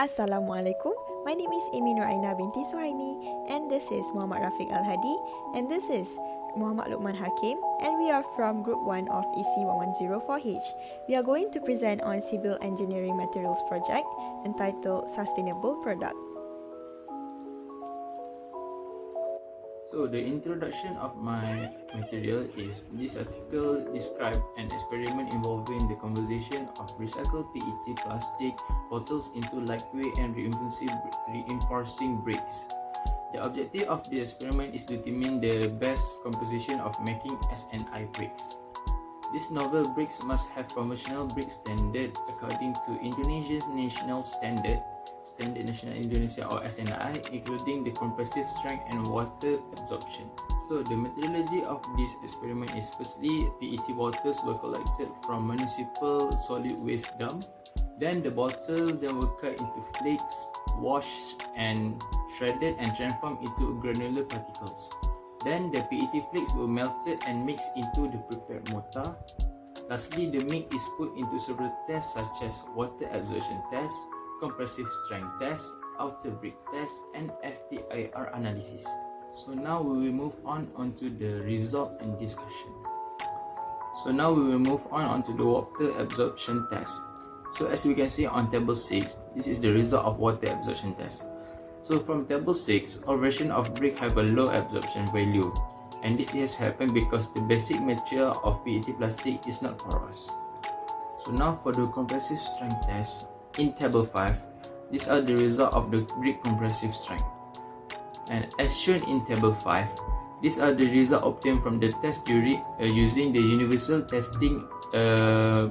Assalamualaikum. My name is Amy Nuraina binti Suhaimi, and this is Muhammad Rafiq Al-Hadi, and this is Muhammad Luqman Hakim, and we are from Group 1 of EC1104H. We are going to present on Civil Engineering Materials project entitled Sustainable Product. So the introduction of my material is this article describes an experiment involving the conversion of recycled PET plastic bottles into lightweight and reinforcing bricks. The objective of the experiment is to determine the best composition of making S&I bricks. These novel bricks must have conventional brick standard according to Indonesia's national standard National Indonesia or SNI, including the compressive strength and water absorption. So the methodology of this experiment is firstly, PET bottles were collected from municipal solid waste dump. Then the bottle were cut into flakes, washed and shredded and transformed into granular particles. Then the PET flakes were melted and mixed into the prepared mortar. Lastly, the mix is put into several tests such as water absorption test, compressive strength test, outer brick test, and FTIR analysis. So now we will move on onto the result and discussion. So now we will move on onto the water absorption test. So as we can see on table 6, this is the result of water absorption test. So from table 6, all version of brick have a low absorption value, and this has happened because the basic material of PET plastic is not porous. So now for the compressive strength test, in table 5, these are the result of the brick compressive strength. And as shown in table 5, these are the result obtained from the test using the Universal Testing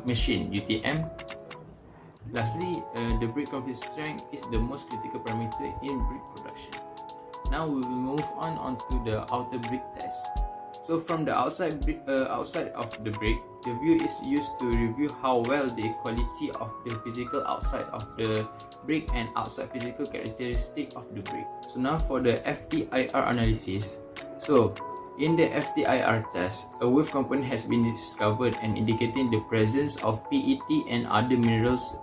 Machine (UTM). Lastly, the brick compressive strength is the most critical parameter in brick production. Now we will move on onto the outer brick test. So from the outside of the brick, the view is used to review how well the quality of the physical outside of the brick and outside physical characteristic of the brick. So now for the FTIR analysis. So in the FTIR test, a wave component has been discovered and indicating the presence of PET and other minerals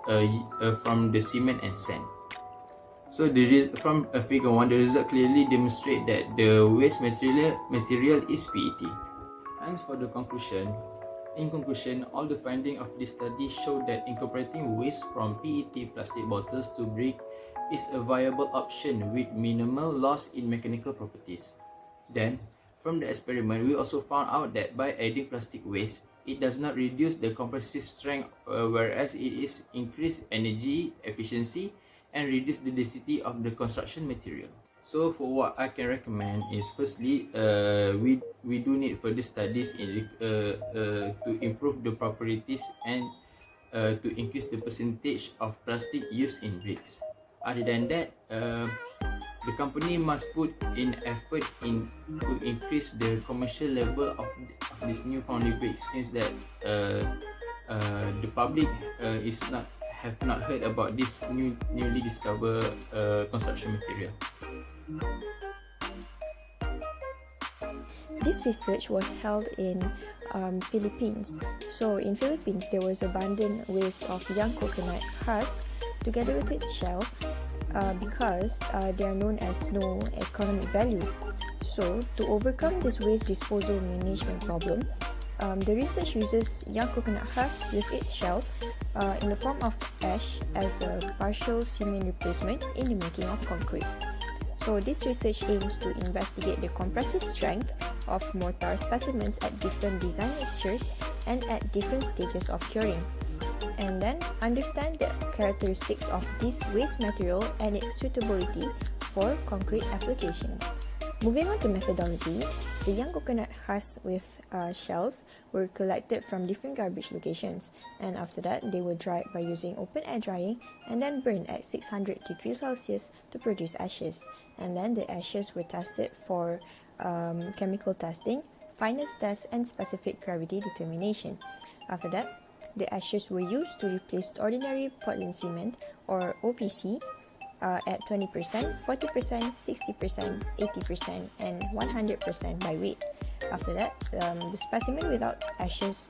from the cement and sand. So from figure 1, the result clearly demonstrates that the waste material is PET. As for the conclusion, in conclusion, all the findings of this study show that incorporating waste from PET plastic bottles to brick is a viable option with minimal loss in mechanical properties. Then, from the experiment, we also found out that by adding plastic waste, it does not reduce the compressive strength, whereas it is increased energy efficiency and reduce the density of the construction material. So for what I can recommend is firstly, we do need further studies to improve the properties and to increase the percentage of plastic used in bricks. Other than that, the company must put in effort to increase the commercial level of this new foundry bricks, since that the public have not heard about this newly discovered construction material. This research was held in Philippines. So in Philippines, there was abundant waste of young coconut husk together with its shell because they are known as no economic value. So to overcome this waste disposal management problem, the research uses young coconut husk with its shell in the form of ash as a partial cement replacement in the making of concrete. So this research aims to investigate the compressive strength of mortar specimens at different design mixtures and at different stages of curing, and then understand the characteristics of this waste material and its suitability for concrete applications. Moving on to methodology, the young coconut husks with shells were collected from different garbage locations, and after that they were dried by using open air drying and then burned at 600 degrees Celsius to produce ashes. And then the ashes were tested for chemical testing, fineness test, and specific gravity determination. After that, the ashes were used to replace ordinary Portland cement or OPC at 20%, 40%, 60%, 80%, and 100% by weight. After that, the specimen without ashes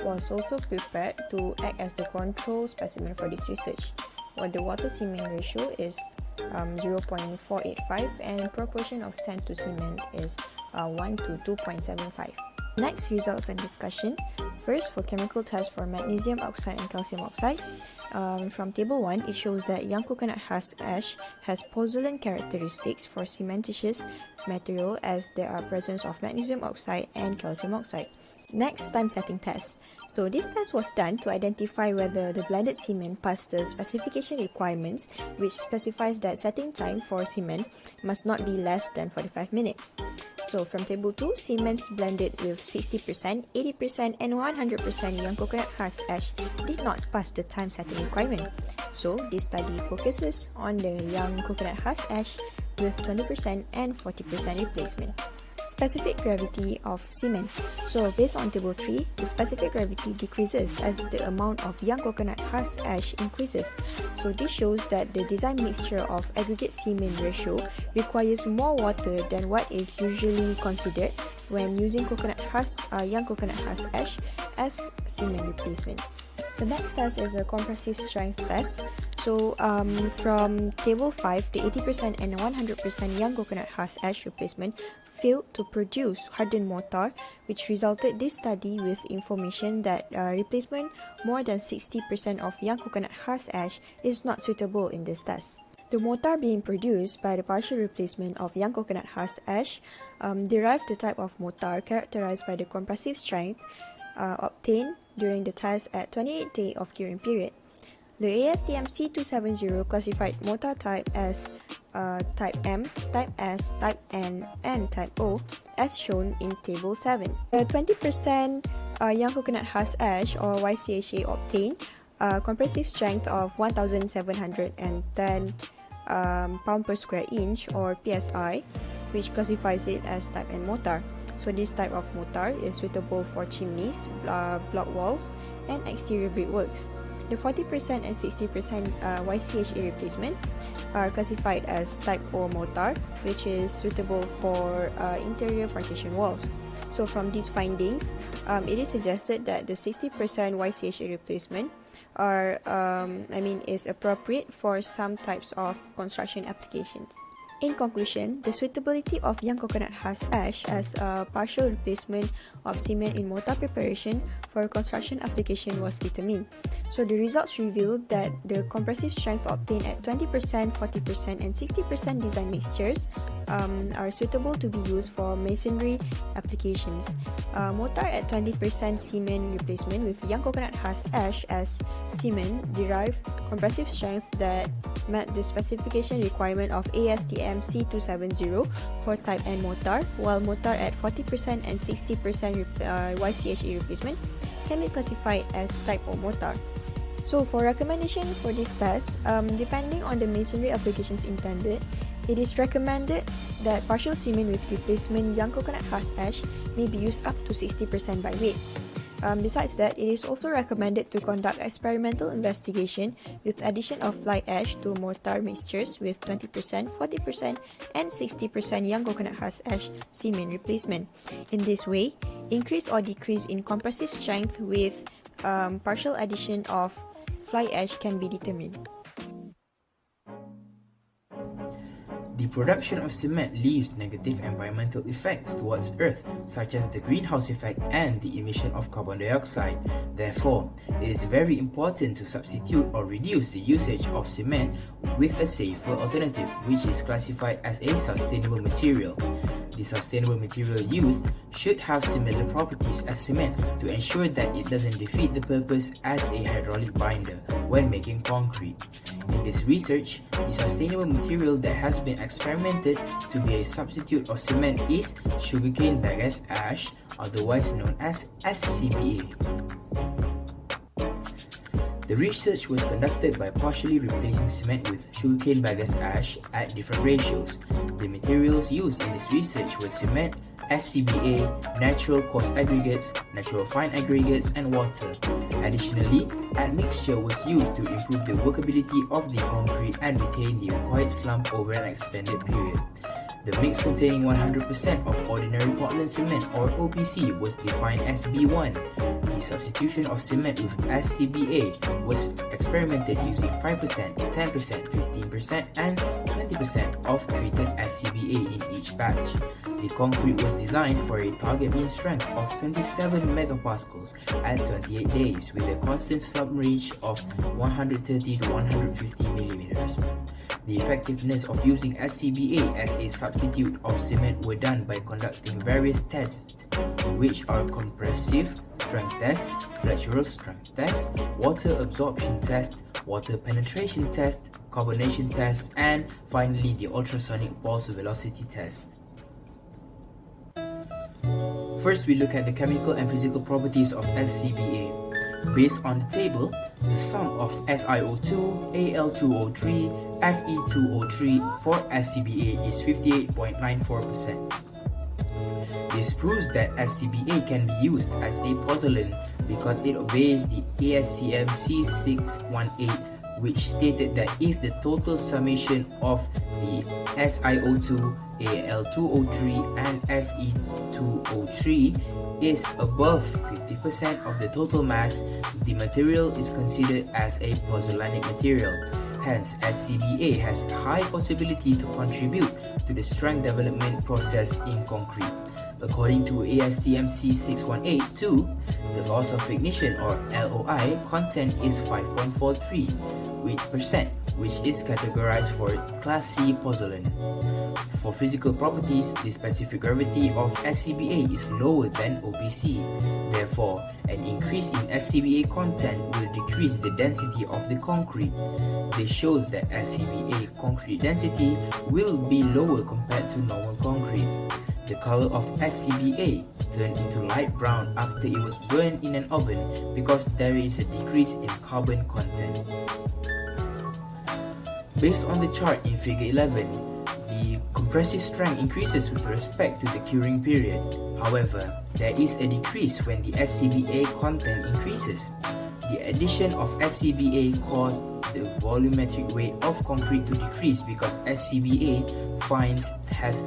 was also prepared to act as the control specimen for this research. the water cement ratio is 0.485 and proportion of sand to cement is 1 to 2.75. Next, results and discussion. First, for chemical test for magnesium oxide and calcium oxide. From table 1, it shows that young coconut husk ash has pozzolan characteristics for cementitious material as there are presence of magnesium oxide and calcium oxide. Next, time setting test. So this test was done to identify whether the blended cement passed the specification requirements, which specifies that setting time for cement must not be less than 45 minutes. So from table 2, cements blended with 60%, 80% and 100% young coconut husk ash did not pass the time setting requirement. So this study focuses on the young coconut husk ash with 20% and 40% replacement. Specific gravity of cement. So based on table 3, the specific gravity decreases as the amount of young coconut husk ash increases. So this shows that the design mixture of aggregate cement ratio requires more water than what is usually considered when using young coconut husk ash as cement replacement. The next test is a compressive strength test. So from table 5, the 80% and 100% young coconut husk ash replacement failed to produce hardened mortar, which resulted this study with information that replacement more than 60% of young coconut husk ash is not suitable in this test. The mortar being produced by the partial replacement of young coconut husk ash derived the type of mortar characterized by the compressive strength obtained during the test at 28 days of curing period. The ASTM C270 classified mortar type as type M, type S, type N, and type O as shown in table 7. The 20% young coconut husk ash or YCHA obtained compressive strength of 1710 pound per square inch or PSI, which classifies it as type N mortar. So this type of mortar is suitable for chimneys, block walls, and exterior brickworks. The 40% and 60% YCHA replacement are classified as type O mortar, which is suitable for interior partition walls. So from these findings, it is suggested that the 60% YCHA replacement is appropriate for some types of construction applications. In conclusion, the suitability of young coconut husk ash as a partial replacement of cement in mortar preparation for construction application was determined. So the results revealed that the compressive strength obtained at 20%, 40% and 60% design mixtures are suitable to be used for masonry applications. Mortar at 20% cement replacement with young coconut husk ash as cement derived compressive strength that met the specification requirement of ASTM C270 for type N mortar, while mortar at 40% and 60% YCHA replacement can be classified as type O mortar. So for recommendation for this test, depending on the masonry applications intended, it is recommended that partial cement with replacement young coconut husk ash may be used up to 60% by weight. Besides that, it is also recommended to conduct experimental investigation with addition of fly ash to mortar mixtures with 20%, 40% and 60% young coconut husk ash cement replacement. In this way, increase or decrease in compressive strength with partial addition of fly ash can be determined. The production of cement leaves negative environmental effects towards Earth, such as the greenhouse effect and the emission of carbon dioxide. Therefore, it is very important to substitute or reduce the usage of cement with a safer alternative, which is classified as a sustainable material. The sustainable material used should have similar properties as cement to ensure that it doesn't defeat the purpose as a hydraulic binder when making concrete. In this research, the sustainable material that has been experimented to be a substitute of cement is sugarcane bagasse ash, otherwise known as SCBA. The research was conducted by partially replacing cement with sugarcane bagasse ash at different ratios. The materials used in this research were cement, SCBA, natural coarse aggregates, natural fine aggregates, and water. Additionally, admixture was used to improve the workability of the concrete and retain the required slump over an extended period. The mix containing 100% of ordinary Portland cement or OPC was defined as B1. The substitution of cement with SCBA was experimented using 5%, 10%, 15%, and 20% of treated SCBA in each batch. The concrete was designed for a target mean strength of 27 megapascals at 28 days with a constant slump range of 130 to 150 millimeters. The effectiveness of using SCBA as a substitute of cement were done by conducting various tests, which are compressive strength test, flexural strength test, water absorption test, water penetration test, carbonation test, and finally the ultrasonic pulse velocity test. First, we look at the chemical and physical properties of SCBA. Based on the table, the sum of SiO2, Al2O3, Fe2O3 for SCBA is 58.94%. This proves that SCBA can be used as a pozzolan because it obeys the ASTM C618, which stated that if the total summation of the SiO2, Al2O3 and Fe2O3 is above 50% of the total mass, the material is considered as a pozzolanic material. Hence, SCBA has a high possibility to contribute to the strength development process in concrete. According to ASTM C618-2, the loss of ignition or LOI content is 5.43%, which is categorized for Class C pozzolan. For physical properties, the specific gravity of SCBA is lower than OPC. Therefore, an increase in SCBA content will decrease the density of the concrete. This shows that SCBA concrete density will be lower compared to normal concrete. The color of SCBA turned into light brown after it was burned in an oven because there is a decrease in carbon content. Based on the chart in figure 11, the compressive strength increases with respect to the curing period. However, there is a decrease when the SCBA content increases. The addition of SCBA caused the volumetric weight of concrete to decrease because SCBA has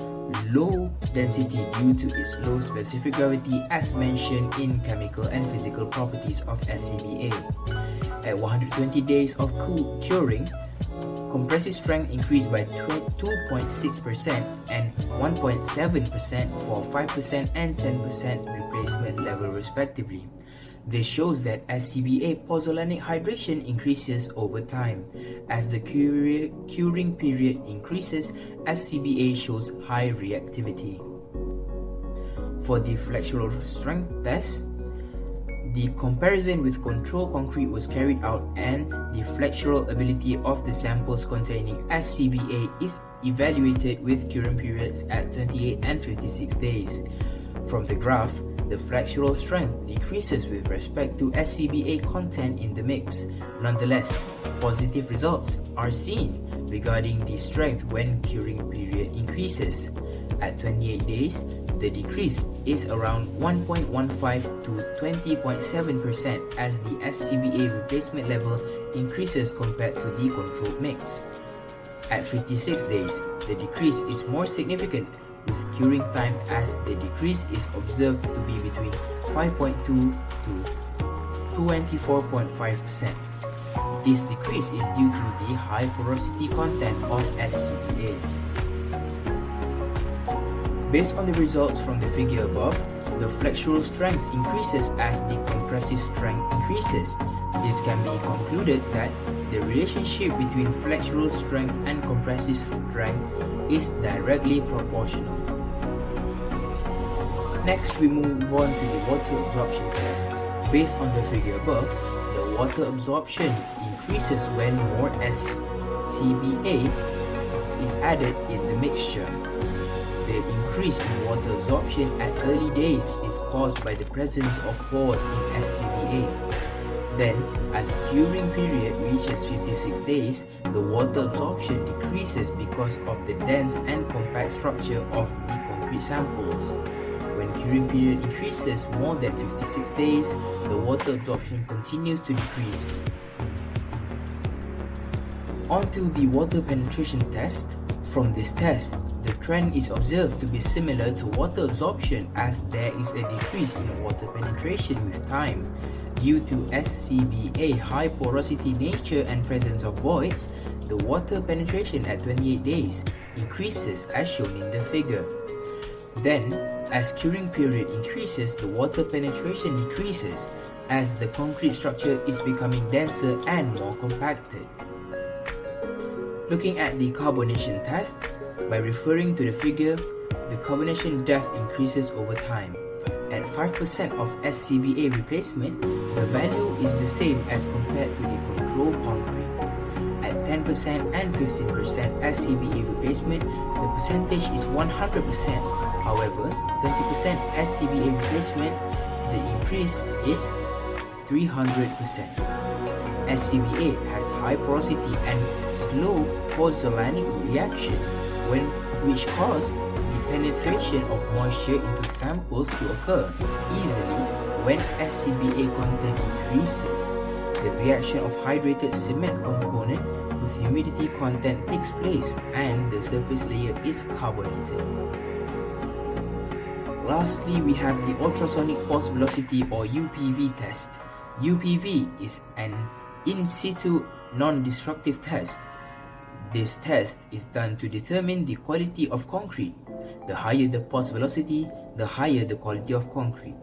low density due to its low specific gravity as mentioned in chemical and physical properties of SCBA. At 120 days of curing, compressive strength increased by 2.6% and 1.7% for 5% and 10% replacement level respectively. This shows that SCBA pozzolanic hydration increases over time. As the curing period increases, SCBA shows high reactivity. For the flexural strength test, the comparison with control concrete was carried out and the flexural ability of the samples containing SCBA is evaluated with curing periods at 28 and 56 days. From the graph, the flexural strength decreases with respect to SCBA content in the mix. Nonetheless, positive results are seen regarding the strength when curing period increases. At 28 days, the decrease is around 1.15 to 20.7% as the SCBA replacement level increases compared to the controlled mix. At 56 days, the decrease is more significant with curing time as the decrease is observed to be between 5.2 to 24.5%. This decrease is due to the high porosity content of SCBA. Based on the results from the figure above, the flexural strength increases as the compressive strength increases. This can be concluded that the relationship between flexural strength and compressive strength is directly proportional. Next, we move on to the water absorption test. Based on the figure above, the water absorption increases when more SCBA is added in the mixture. The increase in water absorption at early days is caused by the presence of pores in SCBA. Then, as curing period reaches 56 days, the water absorption decreases because of the dense and compact structure of the concrete samples. When curing period increases more than 56 days, the water absorption continues to decrease. On to the water penetration test. From this test, the trend is observed to be similar to water absorption, as there is a decrease in water penetration with time. Due to SCBA high porosity nature and presence of voids, the water penetration at 28 days increases as shown in the figure. Then, as curing period increases, the water penetration decreases as the concrete structure is becoming denser and more compacted. Looking at the carbonation test, by referring to the figure, the carbonation depth increases over time. At 5% of SCBA replacement, the value is the same as compared to the control concrete. At 10% and 15% SCBA replacement, the percentage is 100%. However, 20% SCBA replacement, the increase is 300%. SCBA has high porosity and slow pozzolanic reaction, which cause the penetration of moisture into samples to occur easily when SCBA content increases. The reaction of hydrated cement component with humidity content takes place and the surface layer is carbonated. Lastly, we have the ultrasonic pulse velocity or UPV test. UPV is an in situ non-destructive test. This test is done to determine the quality of concrete. The higher the pulse velocity, the higher the quality of concrete.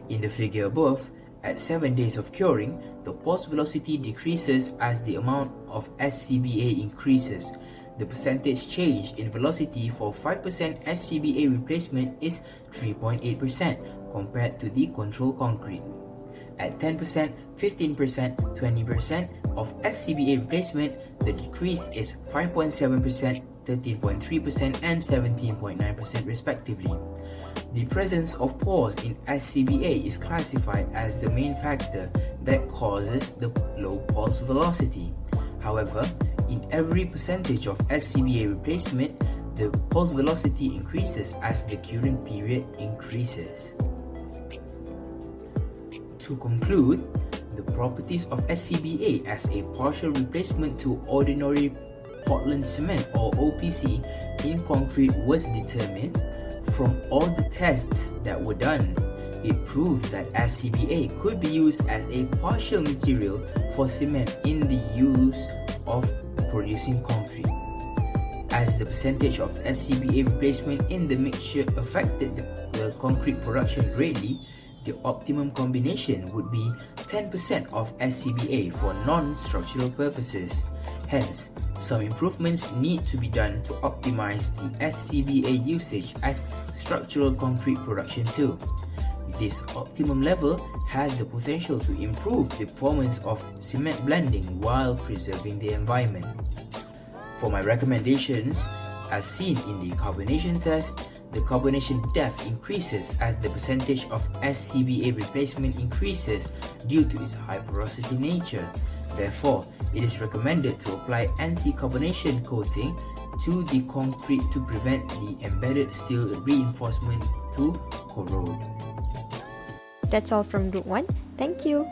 In the figure above, at 7 days of curing, the pulse velocity decreases as the amount of SCBA increases. The percentage change in velocity for 5% SCBA replacement is 3.8% compared to the control concrete. At 10%, 15%, 20% of SCBA replacement, the decrease is 5.7%, 13.3% and 17.9% respectively. The presence of pores in SCBA is classified as the main factor that causes the low pulse velocity. However, in every percentage of SCBA replacement, the pulse velocity increases as the curing period increases. To conclude, the properties of SCBA as a partial replacement to ordinary Portland cement or OPC in concrete was determined from all the tests that were done. It proved that SCBA could be used as a partial material for cement in the use of producing concrete. As the percentage of SCBA replacement in the mixture affected the concrete production greatly, the optimum combination would be 10% of SCBA for non-structural purposes. Hence, some improvements need to be done to optimize the SCBA usage as structural concrete production too. This optimum level has the potential to improve the performance of cement blending while preserving the environment. For my recommendations, as seen in the carbonation test, the carbonation depth increases as the percentage of SCBA replacement increases due to its high porosity nature. Therefore, it is recommended to apply anti-carbonation coating to the concrete to prevent the embedded steel reinforcement to corrode. That's all from Group 1. Thank you.